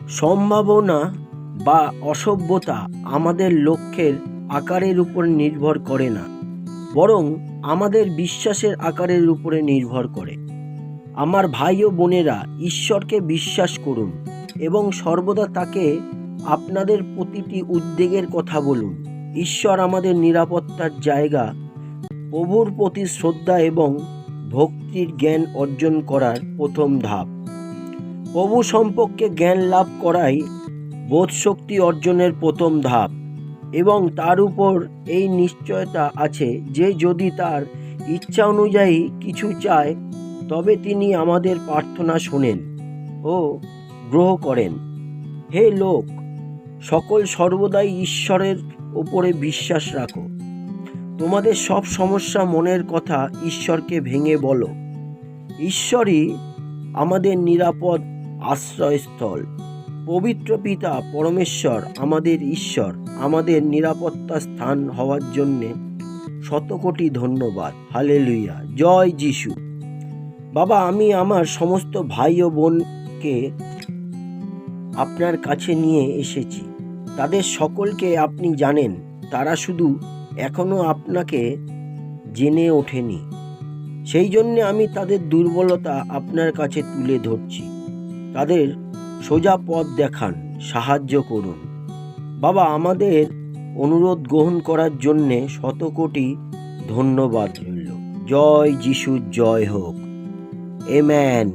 সম্ভাবনা বা অসভ্যতা আমাদের লক্ষ্যের আকারের উপর নির্ভর করে না, বরং আমাদের বিশ্বাসের আকারের উপরে নির্ভর করে। আমার ভাই ও বোনেরা, ঈশ্বরকে বিশ্বাস করুন এবং সর্বদা তাকে আপনাদের প্রতিটি উদ্বেগের কথা বলুন। ঈশ্বর আমাদের নিরাপত্তার জায়গা। প্রভুর প্রতি শ্রদ্ধা এবং ভক্তির জ্ঞান অর্জন করার প্রথম ধাপ। প্রভু সম্পর্কে জ্ঞান লাভ করাই বোধশক্তি অর্জনের প্রথম ধাপ, এবং তার উপর এই নিশ্চয়তা আছে যে যদি তার ইচ্ছা অনুযায়ী কিছু চায় তবে তিনি আমাদের প্রার্থনা শোনেন ও গ্রহণ করেন। হে লোক সকল, সর্বদাই ঈশ্বরের উপরে বিশ্বাস রাখো। তোমাদের সব সমস্যা, মনের কথা ঈশ্বরকে ভেঙে বলো। ঈশ্বরই আমাদের নিরাপদ আশ্রয়স্থল। পবিত্র পিতা পরমেশ্বর, আমাদের ঈশ্বর, আমাদের নিরাপত্তা স্থান হওয়ার জন্যে শতকোটি ধন্যবাদ। হালেলুয়া, জয় যিশু। বাবা, আমি আমার সমস্ত ভাই ও বোনকে আপনার কাছে নিয়ে এসেছি। তাদের সকলকে আপনি জানেন। তারা শুধু এখনো আপনাকে জেনে ওঠেনি। সেই জন্যে আমি তাদের দুর্বলতা আপনার কাছে তুলে ধরছি। তাদের সোজা পথ দেখান, সাহায্য করুন। বাবা, আমাদের অনুরোধ গ্রহণ করার জন্যে শতকোটি ধন্যবাদ রইল। জয় যিশু, জয় হোক। আমেন।